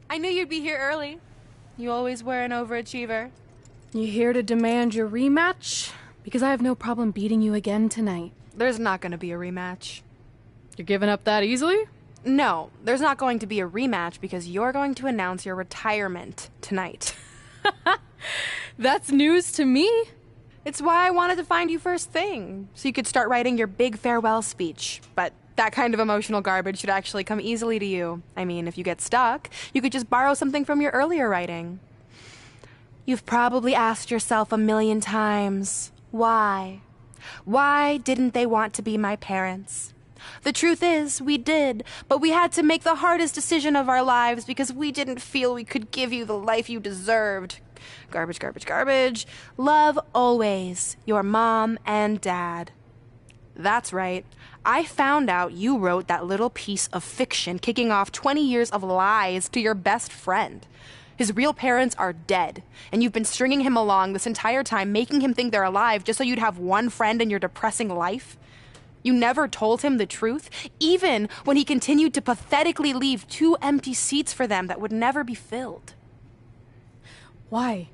I knew you'd be here early. You always were an overachiever. You here to demand your rematch? Because I have no problem beating you again tonight. There's not going to be a rematch. You're giving up that easily? No, there's not going to be a rematch because you're going to announce your retirement tonight. That's news to me. It's why I wanted to find you first thing, so you could start writing your big farewell speech. But that kind of emotional garbage should actually come easily to you. I mean, if you get stuck, you could just borrow something from your earlier writing. You've probably asked yourself a million times, why? Why didn't they want to be my parents? The truth is, we did, but we had to make the hardest decision of our lives because we didn't feel we could give you the life you deserved. Garbage, garbage, garbage. Love always, your mom and dad. That's right. I found out you wrote that little piece of fiction kicking off 20 years of lies to your best friend. His real parents are dead, and you've been stringing him along this entire time, making him think they're alive just so you'd have one friend in your depressing life. You never told him the truth, even when he continued to pathetically leave 2 empty seats for them that would never be filled. Why?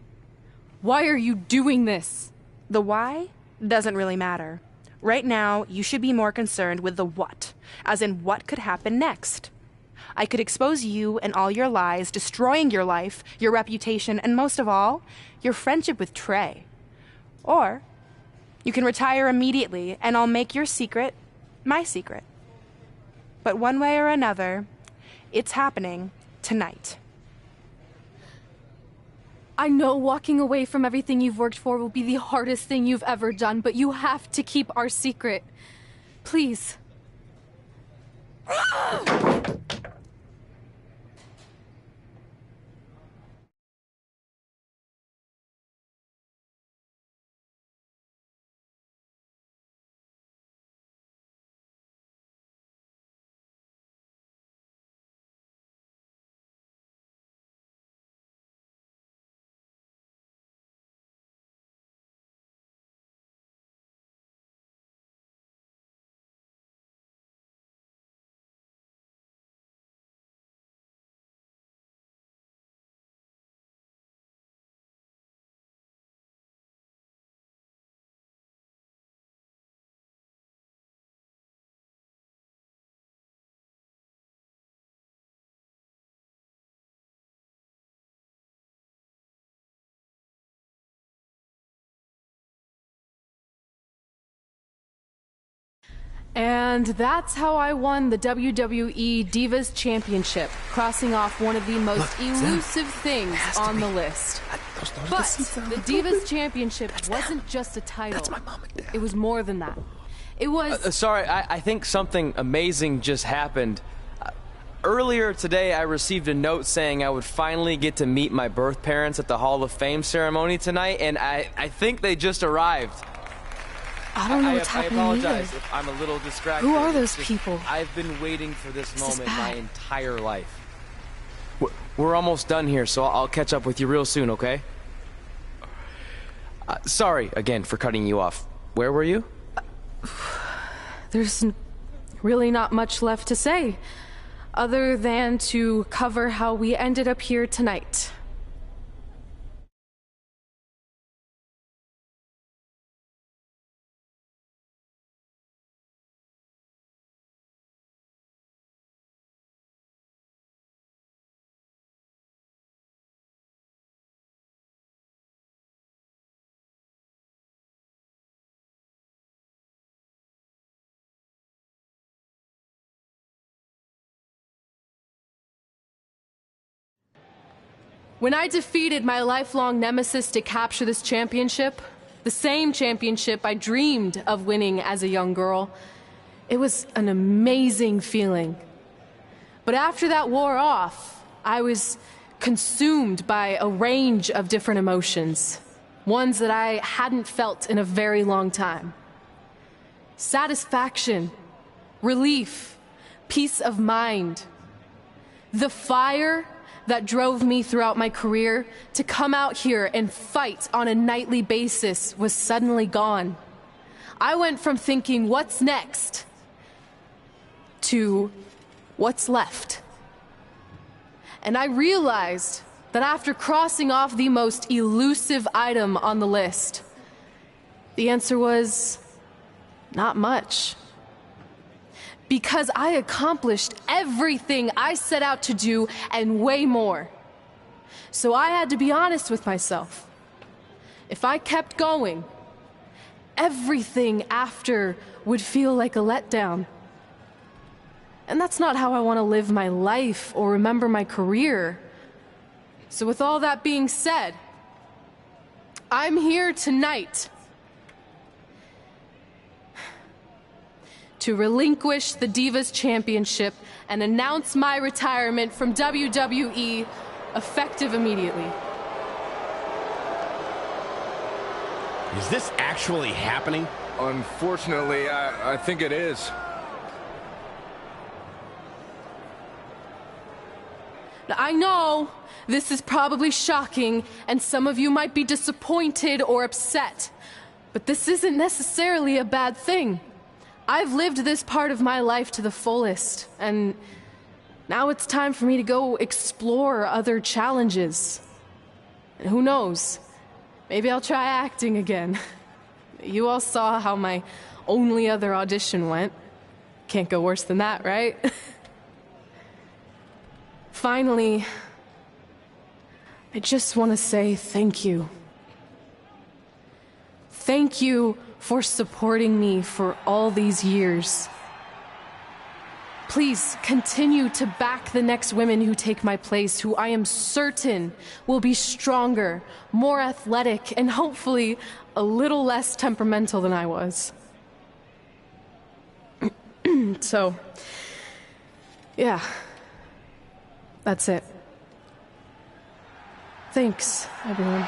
Why are you doing this? The why doesn't really matter. Right now, you should be more concerned with the what, as in what could happen next. I could expose you and all your lies, destroying your life, your reputation, and most of all, your friendship with Trey. Or you can retire immediately, and I'll make your secret my secret. But one way or another, it's happening tonight. I know walking away from everything you've worked for will be the hardest thing you've ever done, but you have to keep our secret. Please. And that's how I won the WWE Divas Championship, crossing off one of the most elusive things on the list. But the Divas Championship wasn't just a title. That's my mom and dad. It was more than that. It was... Sorry, I think something amazing just happened. Earlier today, I received a note saying I would finally get to meet my birth parents at the Hall of Fame ceremony tonight, and I think they just arrived. I don't know what's happening I apologize either. if I'm a little distracted. Who are those people? I've been waiting for this moment my bad. entire life. We're almost done here, so I'll catch up with you real soon, okay? Sorry, again, for cutting you off. Where were you? There's really not much left to say, other than to cover how we ended up here tonight. When I defeated my lifelong nemesis to capture this championship, the same championship I dreamed of winning as a young girl, It was an amazing feeling. But after that wore off, I was consumed by a range of different emotions, ones that I hadn't felt in a very long time. Satisfaction, relief, peace of mind. The fire that drove me throughout my career to come out here and fight on a nightly basis was suddenly gone. I went from thinking, what's next, to what's left. And I realized that after crossing off the most elusive item on the list, the answer was not much. Because I accomplished everything I set out to do and way more. So I had to be honest with myself. If I kept going, everything after would feel like a letdown. And that's not how I want to live my life or remember my career. So with all that being said, I'm here tonight to relinquish the Divas Championship and announce my retirement from WWE, effective immediately. Is this actually happening? Unfortunately, I think it is. Now, I know this is probably shocking, and some of you might be disappointed or upset, but this isn't necessarily a bad thing. I've lived this part of my life to the fullest, and now it's time for me to go explore other challenges. And who knows, maybe I'll try acting again. You all saw how my only other audition went. Can't go worse than that, right? Finally, I just want to say thank you. Thank you for supporting me for all these years. Please continue to back the next women who take my place, who I am certain will be stronger, more athletic, and hopefully a little less temperamental than I was. So, yeah, that's it. Thanks, everyone.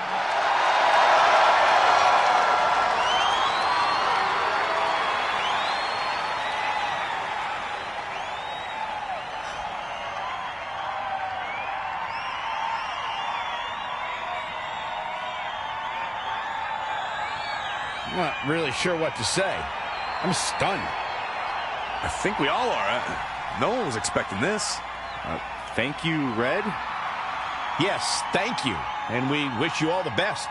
I'm not really sure what to say. I'm stunned. I think we all are. No one was expecting this. Thank you, Red. Yes, thank you. And we wish you all the best.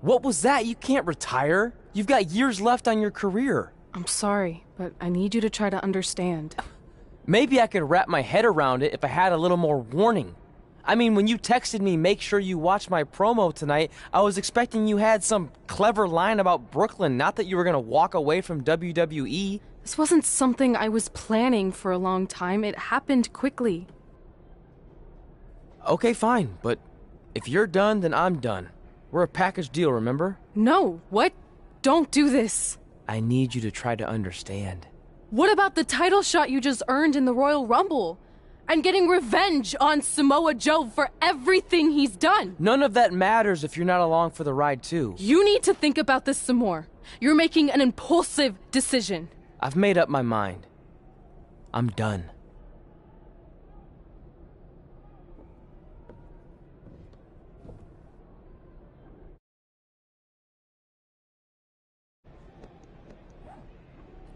What was that? You can't retire. You've got years left on your career. I'm sorry, but I need you to try to understand. Maybe I could wrap my head around it if I had a little more warning. I mean, when you texted me, make sure you watch my promo tonight, I was expecting you had some clever line about Brooklyn, not that you were going to walk away from WWE. This wasn't something I was planning for a long time. It happened quickly. Okay, fine, but if you're done, then I'm done. We're a package deal, remember? No, what? Don't do this. I need you to try to understand. What about the title shot you just earned in the Royal Rumble? And getting revenge on Samoa Joe for everything he's done? None of that matters if you're not along for the ride, too. You need to think about this some more. You're making an impulsive decision. I've made up my mind. I'm done.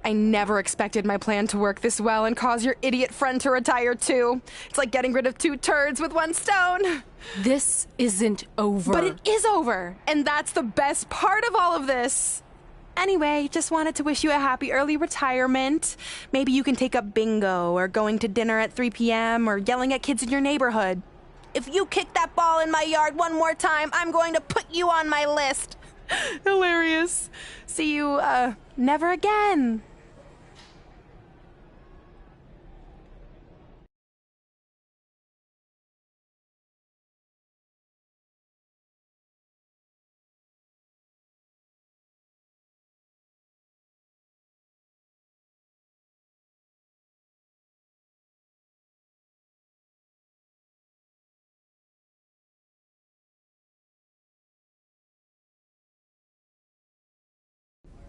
I never expected my plan to work this well and cause your idiot friend to retire too. It's like getting rid of 2 turds with 1 stone. This isn't over. But it is over, and that's the best part of all of this. Anyway, just wanted to wish you a happy early retirement. Maybe you can take up bingo, or going to dinner at 3 p.m., or yelling at kids in your neighborhood. If you kick that ball in my yard one more time, I'm going to put you on my list. Hilarious. See you, never again.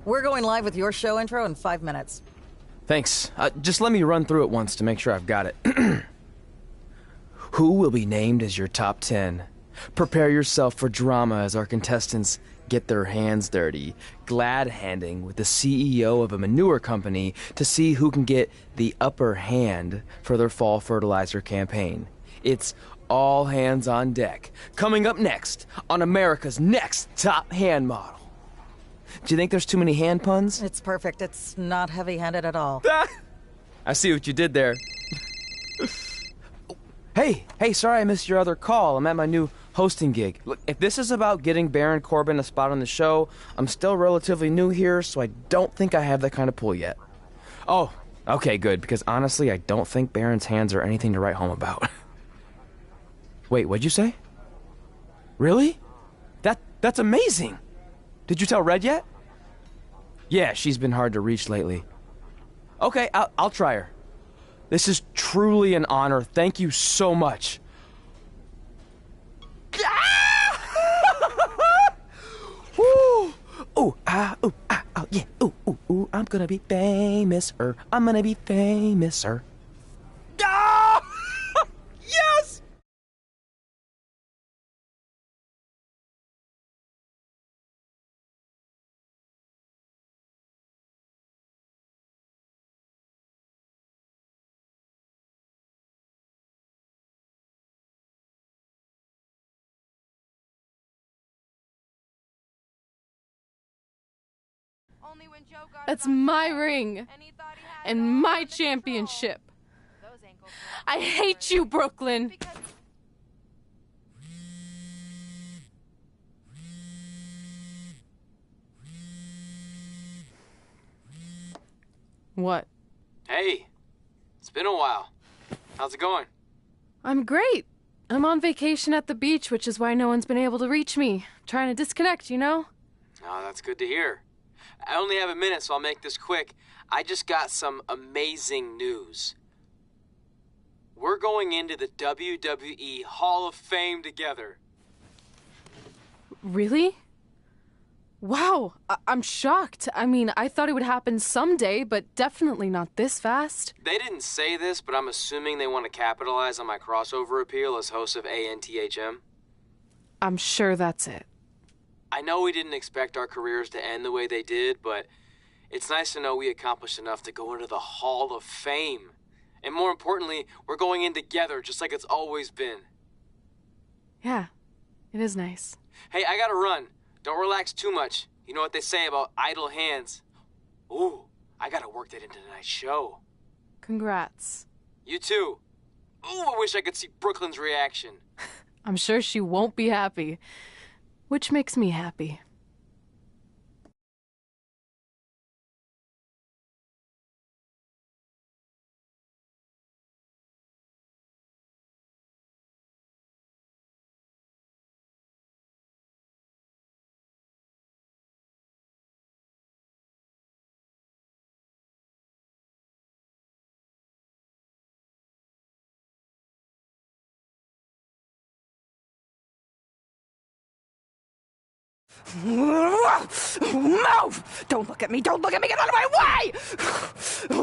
We're going live with your show intro in 5 minutes. Thanks. Just let me run through it once to make sure I've got it. Who will be named as your top 10? Prepare yourself for drama as our contestants get their hands dirty, glad-handing with the CEO of a manure company to see who can get the upper hand for their fall fertilizer campaign. It's all hands on deck. Coming up next on America's Next Top Hand Model. Do you think there's too many hand puns? It's perfect. It's not heavy-handed at all. I see what you did there. Hey, sorry I missed your other call. I'm at my new hosting gig. Look, if this is about getting Baron Corbin a spot on the show, I'm still relatively new here, so I don't think I have that kind of pull yet. Oh, okay, good, because honestly, I don't think Baron's hands are anything to write home about. Wait, what'd you say? Really? That's amazing! Did you tell Red yet? Yeah, she's been hard to reach lately. Okay, I'll try her. This is truly an honor. Thank you so much. Woo! Ooh, yeah. Ooh, I'm gonna be famous, I'm gonna be famous, Ah! Yes! That's my ring and my championship. I hate you, Brooklyn. What? Hey, it's been a while. How's it going? I'm great. I'm on vacation at the beach, which is why no one's been able to reach me. Trying to disconnect, you know? Oh, that's good to hear. I only have a minute, so I'll make this quick. I just got some amazing news. We're going into the WWE Hall of Fame together. Really? Wow, I'm shocked. I mean, I thought it would happen someday, but definitely not this fast. They didn't say this, but I'm assuming they want to capitalize on my crossover appeal as host of ANTHM. I'm sure that's it. I know we didn't expect our careers to end the way they did, but it's nice to know we accomplished enough to go into the Hall of Fame. And more importantly, we're going in together, just like it's always been. Yeah, it is nice. Hey, I gotta run. Don't relax too much. You know what they say about idle hands. Ooh, I gotta work that into tonight's show. Congrats. You too. Ooh, I wish I could see Brooklyn's reaction. I'm sure she won't be happy. Which makes me happy. Move! Don't look at me! Don't look at me! Get out of my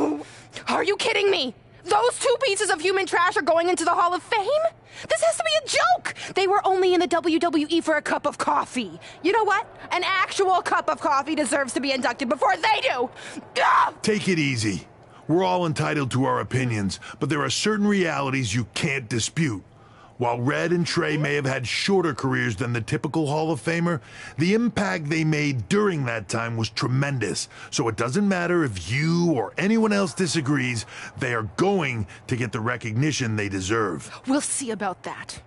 way! Are you kidding me? Those two pieces of human trash are going into the Hall of Fame? This has to be a joke! They were only in the WWE for a cup of coffee. You know what? An actual cup of coffee deserves to be inducted before they do! Ugh! Take it easy. We're all entitled to our opinions, but there are certain realities you can't dispute. While Red and Trey may have had shorter careers than the typical Hall of Famer, the impact they made during that time was tremendous. So it doesn't matter if you or anyone else disagrees, they are going to get the recognition they deserve. We'll see about that.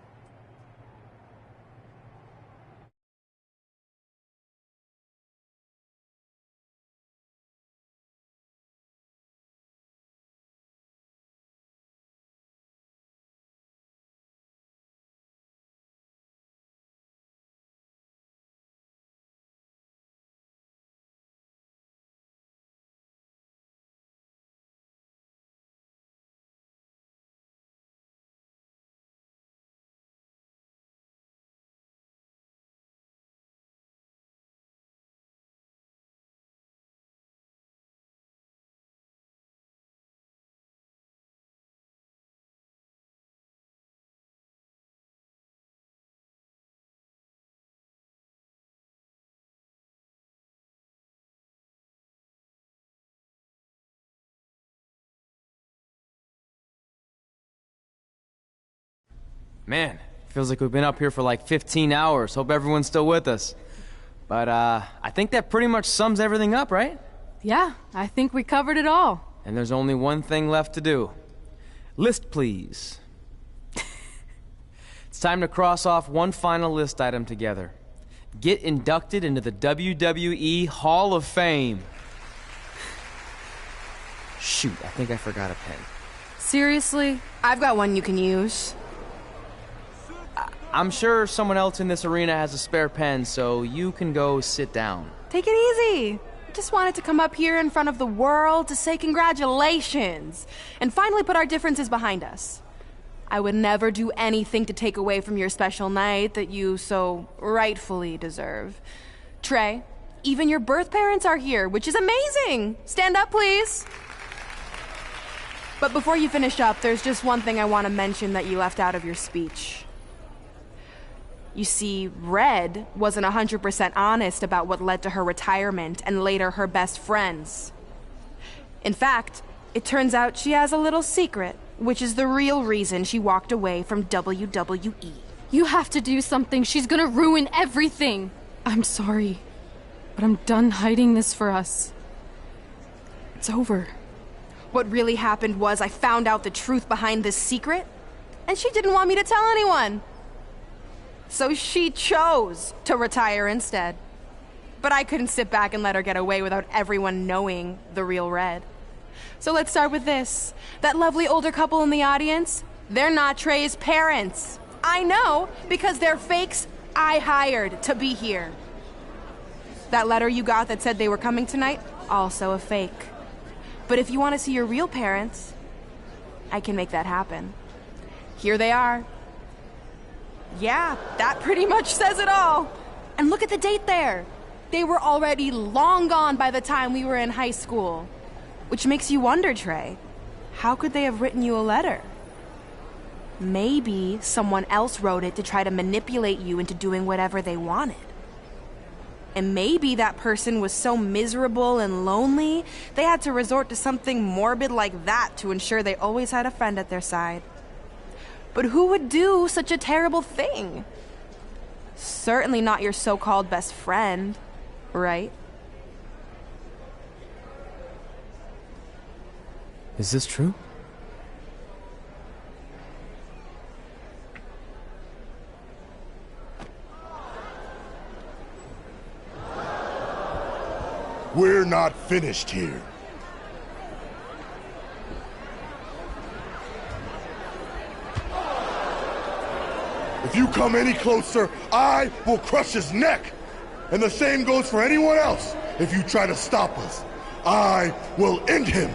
Man, feels like we've been up here for like 15 hours. Hope everyone's still with us. But, I think that pretty much sums everything up, right? Yeah, I think we covered it all. And there's only one thing left to do. List, please. It's time to cross off one final list item together. Get inducted into the WWE Hall of Fame. Shoot, I think I forgot a pen. Seriously? I've got one you can use. I'm sure someone else in this arena has a spare pen, so you can go sit down. Take it easy. I just wanted to come up here in front of the world to say congratulations and finally put our differences behind us. I would never do anything to take away from your special night that you so rightfully deserve. Trey, even your birth parents are here, which is amazing. Stand up, please. But before you finish up, there's just one thing I want to mention that you left out of your speech. You see, Red wasn't 100% honest about what led to her retirement and later her best friends. In fact, it turns out she has a little secret, which is the real reason she walked away from WWE. You have to do something. She's gonna ruin everything. I'm sorry, but I'm done hiding this for us. It's over. What really happened was I found out the truth behind this secret, and she didn't want me to tell anyone. So she chose to retire instead. But I couldn't sit back and let her get away without everyone knowing the real Red. So let's start with this. That lovely older couple in the audience, they're not Trey's parents. I know, because they're fakes I hired to be here. That letter you got that said they were coming tonight, also a fake. But if you want to see your real parents, I can make that happen. Here they are. Yeah, that pretty much says it all. And look at the date there. They were already long gone by the time we were in high school. Which makes you wonder, Trey, how could they have written you a letter? Maybe someone else wrote it to try to manipulate you into doing whatever they wanted. And maybe that person was so miserable and lonely, they had to resort to something morbid like that to ensure they always had a friend at their side. But who would do such a terrible thing? Certainly not your so-called best friend, right? Is this true? We're not finished here. If you come any closer, I will crush his neck. And the same goes for anyone else. If you try to stop us, I will end him.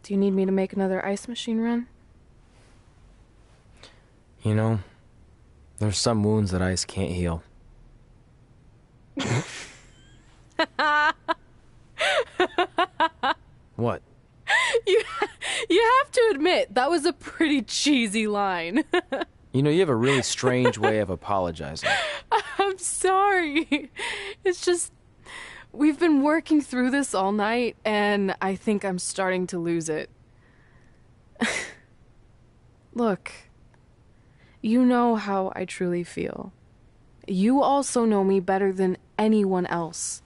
Do you need me to make another ice machine run? You know, there's some wounds that ice can't heal. What? You have to admit, that was a pretty cheesy line. You know, you have a really strange way of apologizing. I'm sorry. It's just, we've been working through this all night, and I think I'm starting to lose it. Look, you know how I truly feel. You also know me better than anyone else.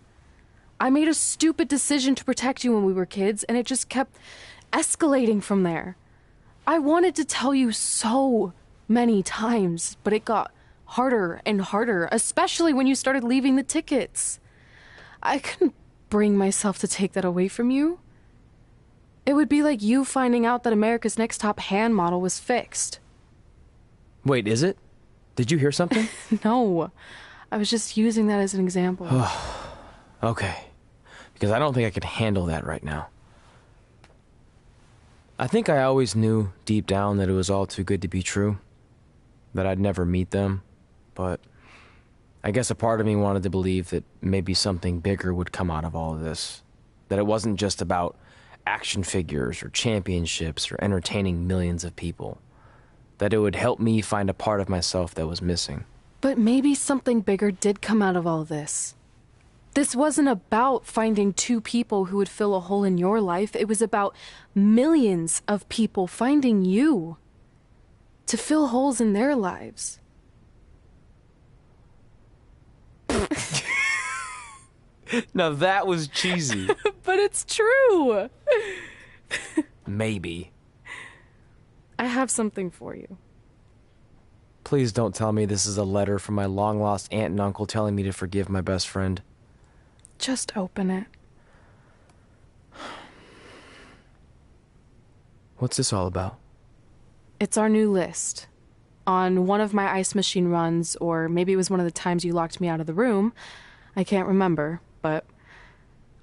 I made a stupid decision to protect you when we were kids, and it just kept escalating from there. I wanted to tell you so many times, but it got harder and harder, especially when you started leaving the tickets. I couldn't bring myself to take that away from you. It would be like you finding out that America's Next Top hand model was fixed. Wait, is it? Did you hear something? No, I was just using that as an example. Okay, because I don't think I could handle that right now. I think I always knew deep down that it was all too good to be true, that I'd never meet them, but I guess a part of me wanted to believe that maybe something bigger would come out of all of this, that it wasn't just about action figures or championships or entertaining millions of people, that it would help me find a part of myself that was missing. But maybe something bigger did come out of all this. This wasn't about finding two people who would fill a hole in your life. It was about millions of people finding you to fill holes in their lives. Now that was cheesy. But it's true. Maybe. I have something for you. Please don't tell me this is a letter from my long-lost aunt and uncle telling me to forgive my best friend. Just open it. What's this all about? It's our new list. On one of my ice machine runs, or maybe it was one of the times you locked me out of the room, I can't remember, but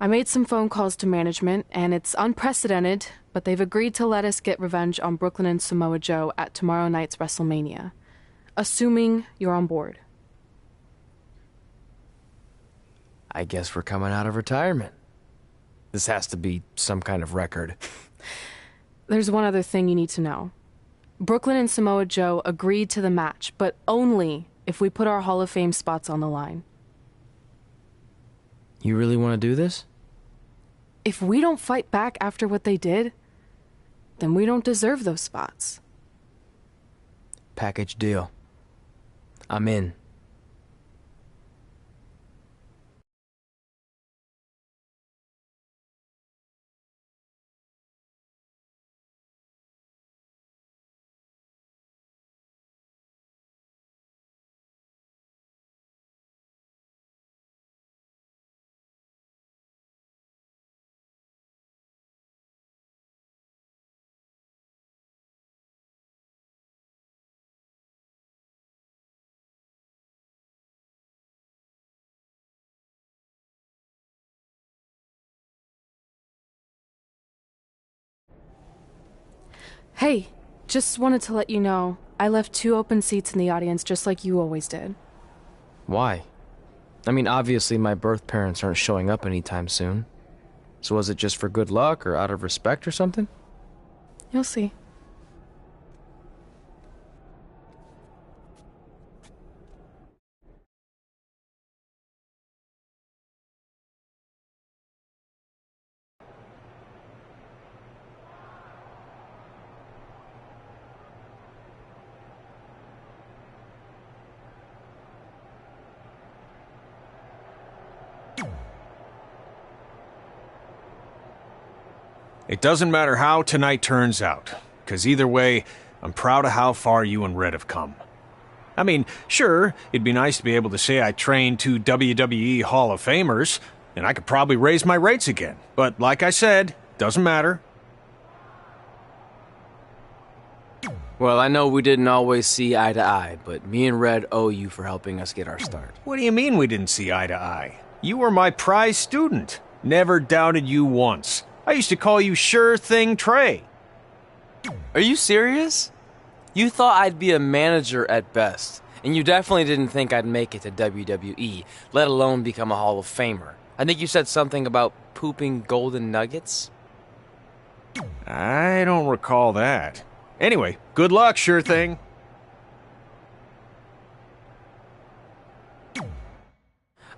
I made some phone calls to management, and it's unprecedented, but they've agreed to let us get revenge on Brooklyn and Samoa Joe at tomorrow night's WrestleMania, assuming you're on board. I guess we're coming out of retirement. This has to be some kind of record. There's one other thing you need to know. Brooklyn and Samoa Joe agreed to the match, but only if we put our Hall of Fame spots on the line. You really want to do this? If we don't fight back after what they did, then we don't deserve those spots. Package deal. I'm in. Hey, just wanted to let you know, I left 2 open seats in the audience just like you always did. Why? I mean, obviously my birth parents aren't showing up anytime soon. So was it just for good luck or out of respect or something? You'll see. It doesn't matter how tonight turns out, because either way, I'm proud of how far you and Red have come. I mean, sure, it'd be nice to be able to say I trained 2 WWE Hall of Famers, and I could probably raise my rates again. But like I said, doesn't matter. Well, I know we didn't always see eye to eye, but me and Red owe you for helping us get our start. What do you mean we didn't see eye to eye? You were my prize student. Never doubted you once. I used to call you Sure Thing Trey. Are you serious? You thought I'd be a manager at best, and you definitely didn't think I'd make it to WWE, let alone become a Hall of Famer. I think you said something about pooping golden nuggets? I don't recall that. Anyway, good luck, Sure Thing.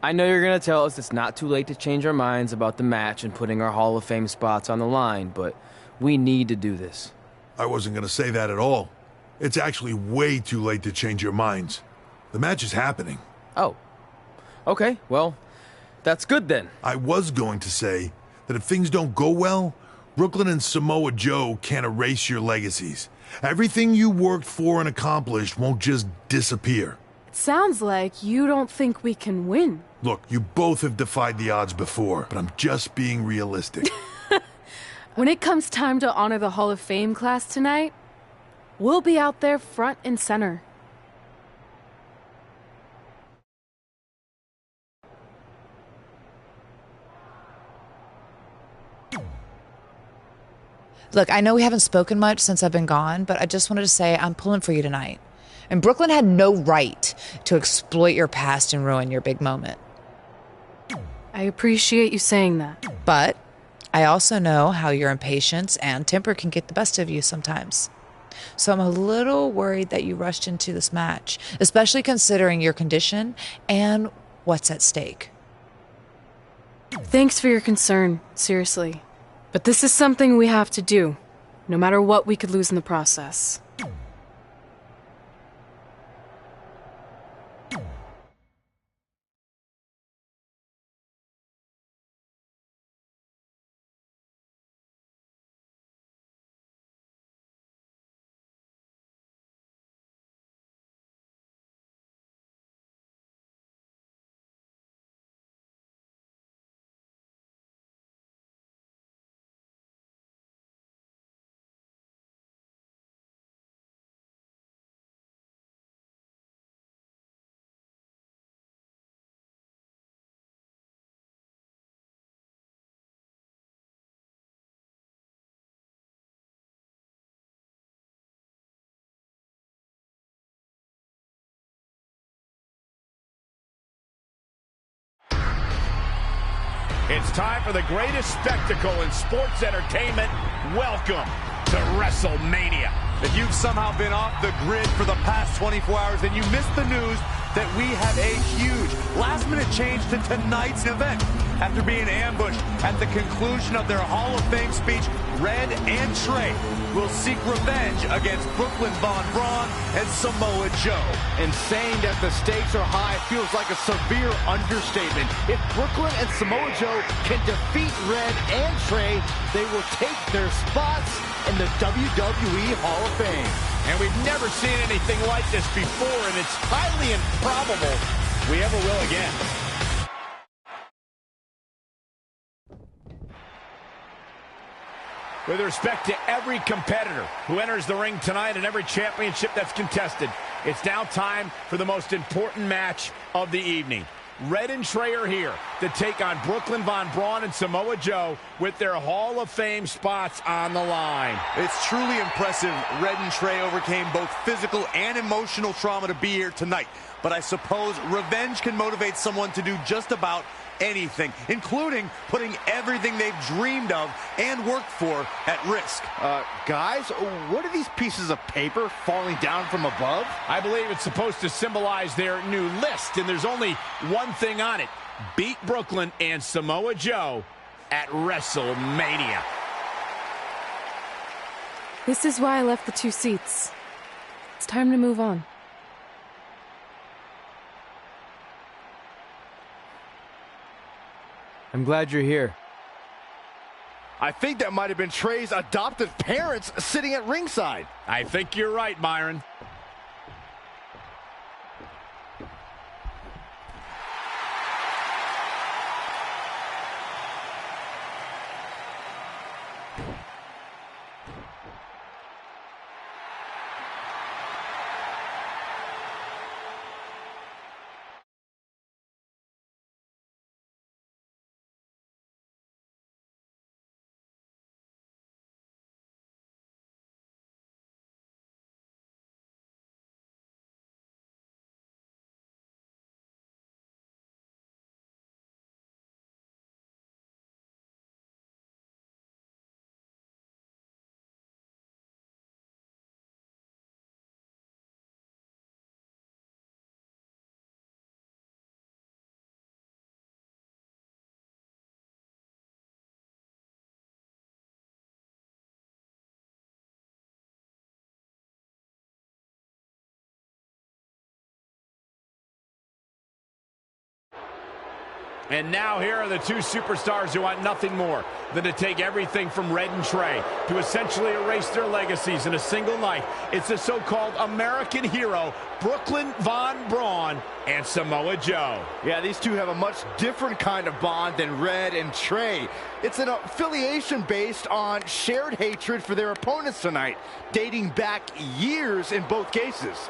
I know you're going to tell us it's not too late to change our minds about the match and putting our Hall of Fame spots on the line, but we need to do this. I wasn't going to say that at all. It's actually way too late to change your minds. The match is happening. Oh. Okay, well, that's good then. I was going to say that if things don't go well, Brooklyn and Samoa Joe can't erase your legacies. Everything you worked for and accomplished won't just disappear. Sounds like you don't think we can win. Look, you both have defied the odds before, but I'm just being realistic. When it comes time to honor the Hall of Fame class tonight, we'll be out there front and center. Look, I know we haven't spoken much since I've been gone, but I just wanted to say I'm pulling for you tonight. And Brooklyn had no right to exploit your past and ruin your big moment. I appreciate you saying that. But I also know how your impatience and temper can get the best of you sometimes. So I'm a little worried that you rushed into this match, especially considering your condition and what's at stake. Thanks for your concern, seriously. But this is something we have to do, no matter what we could lose in the process. It's time for the greatest spectacle in sports entertainment. Welcome to WrestleMania. If you've somehow been off the grid for the past 24 hours, then you missed the news that we have a huge last-minute change to tonight's event. After being ambushed at the conclusion of their Hall of Fame speech, Red and Trey will seek revenge against Brooklyn Von Braun and Samoa Joe. And saying that the stakes are high feels like a severe understatement. If Brooklyn and Samoa Joe can defeat Red and Trey, they will take their spots in the WWE Hall of Fame. And we've never seen anything like this before, and it's highly improbable we ever will again. With respect to every competitor who enters the ring tonight and every championship that's contested, it's now time for the most important match of the evening. Red and Trey are here to take on Brooklyn Von Braun and Samoa Joe with their Hall of Fame spots on the line. It's truly impressive Red and Trey overcame both physical and emotional trauma to be here tonight. But I suppose revenge can motivate someone to do just about anything, including putting everything they've dreamed of and worked for at risk. Guys, what are these pieces of paper falling down from above? I believe it's supposed to symbolize their new list, and there's only one thing on it. Beat Brooklyn and Samoa Joe at WrestleMania. This is why I left the 2 seats. It's time to move on. I'm glad you're here. I think that might have been Trey's adoptive parents sitting at ringside. I think you're right, Myron. And now here are the two superstars who want nothing more than to take everything from Red and Trey to essentially erase their legacies in a single night. It's the so-called American hero, Brooklyn Von Braun and Samoa Joe. Yeah, these two have a much different kind of bond than Red and Trey. It's an affiliation based on shared hatred for their opponents tonight, dating back years in both cases.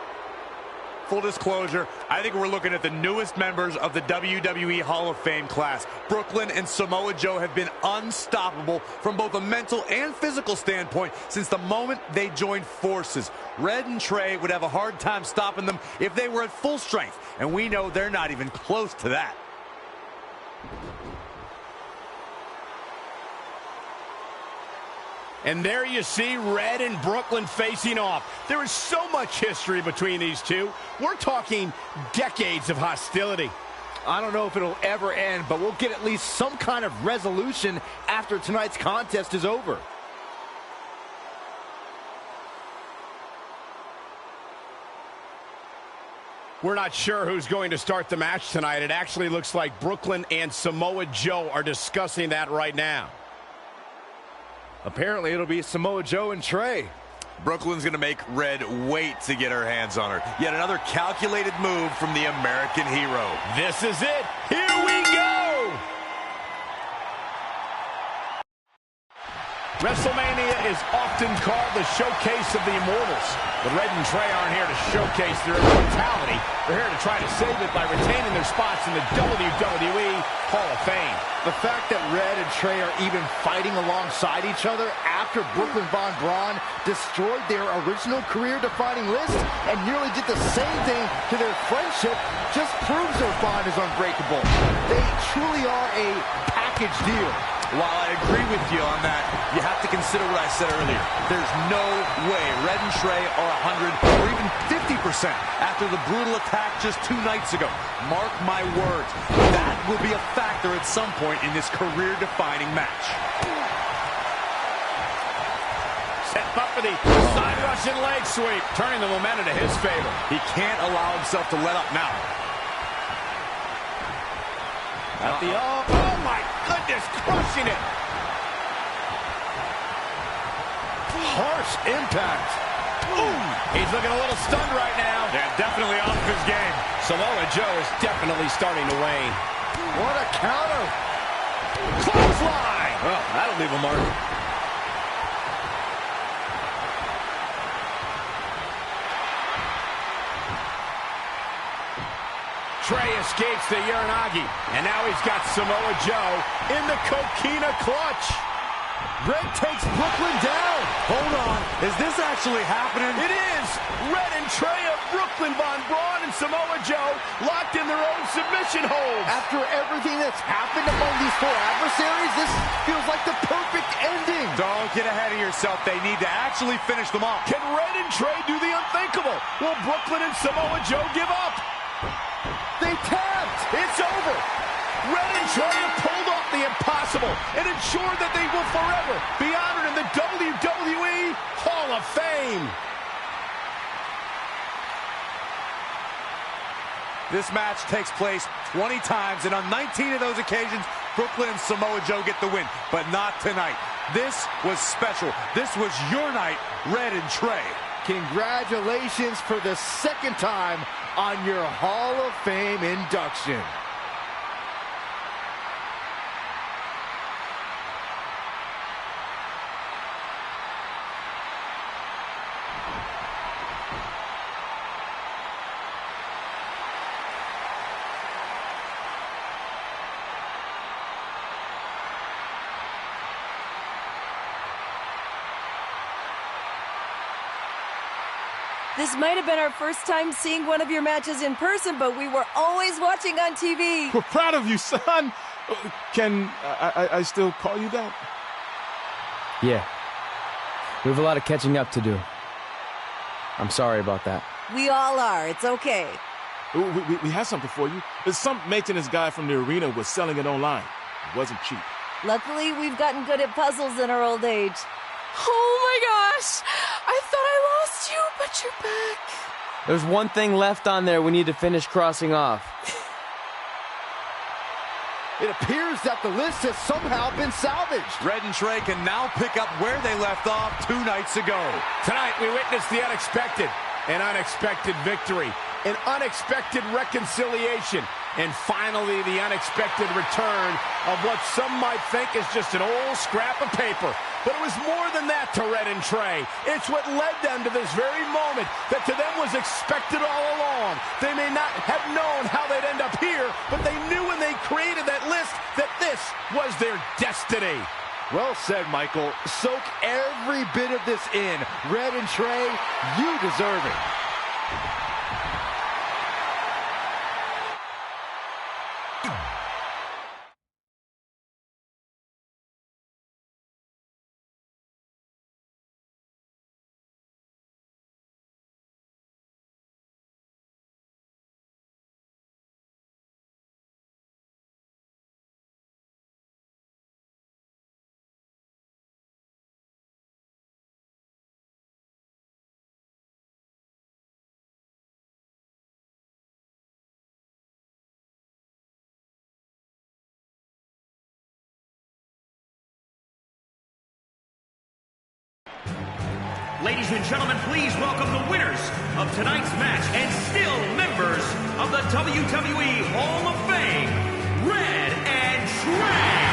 Full disclosure, I think we're looking at the newest members of the WWE Hall of Fame class. Brooklyn and Samoa Joe have been unstoppable from both a mental and physical standpoint since the moment they joined forces. Red and Trey would have a hard time stopping them if they were at full strength, and we know they're not even close to that. And there you see Red and Brooklyn facing off. There is so much history between these two. We're talking decades of hostility. I don't know if it'll ever end, but we'll get at least some kind of resolution after tonight's contest is over. We're not sure who's going to start the match tonight. It actually looks like Brooklyn and Samoa Joe are discussing that right now. Apparently, it'll be Samoa Joe and Trey. Brooklyn's going to make Red wait to get her hands on her. Yet another calculated move from the American hero. This is it. Here we go. WrestleMania is often called the showcase of the immortals. But Red and Trey aren't here to showcase their immortality. They're here to try to save it by retaining their spots in the WWE Hall of Fame. The fact that Red and Trey are even fighting alongside each other after Brooklyn Von Braun destroyed their original career-defining list and nearly did the same thing to their friendship just proves their bond is unbreakable. They truly are a package deal. While I agree with you on that, you have to consider what I said earlier. There's no way Red and Trey are 100 or even 50% after the brutal attack just 2 nights ago. Mark my words, that will be a factor at some point in this career-defining match. Set up for the side Russian leg sweep, turning the momentum to his favor. He can't allow himself to let up now. At the oh my goodness, crushing it. Harsh impact. Ooh, he's looking a little stunned right now. Yeah, definitely off his game. Samoa Joe is definitely starting to wane. What a counter. Clothesline. Oh, that'll leave a mark. Trey escapes the Uranagi, and now he's got Samoa Joe in the Coquina clutch. Red takes Brooklyn down. Hold on, is this actually happening? It is! Red and Trey of Brooklyn Von Braun and Samoa Joe locked in their own submission holds. After everything that's happened among these 4 adversaries, this feels like the perfect ending. Don't get ahead of yourself. They need to actually finish them off. Can Red and Trey do the unthinkable? Will Brooklyn and Samoa Joe give up? They tapped. It's over. Red and Trey have pulled off the impossible and ensured that they will forever be honored in the WWE Hall of Fame. This match takes place 20 times, and on 19 of those occasions, Brooklyn and Samoa Joe get the win, but not tonight. This was special. This was your night, Red and Trey. Congratulations for the 2nd time on your Hall of Fame induction. This might have been our first time seeing one of your matches in person, but we were always watching on TV. We're proud of you, son. Can I still call you that? Yeah. We have a lot of catching up to do. I'm sorry about that. We all are. It's okay. We have something for you. Some maintenance guy from the arena was selling it online. It wasn't cheap. Luckily, we've gotten good at puzzles in our old age. Oh my gosh! I thought I lost you, but you're back. There's one thing left on there we need to finish crossing off. It appears that the list has somehow been salvaged. Red and Trey can now pick up where they left off 2 nights ago. Tonight, we witnessed the unexpected, an unexpected victory, an unexpected reconciliation, and finally the unexpected return of what some might think is just an old scrap of paper. But it was more than that to Red and Trey. It's what led them to this very moment that to them was expected all along. They may not have known how they'd end up here, but they knew when they created that list that this was their destiny. Well said, Michael. Soak every bit of this in. Red and Trey, you deserve it. Ladies and gentlemen, please welcome the winners of tonight's match and still members of the WWE Hall of Fame, Red and Trey.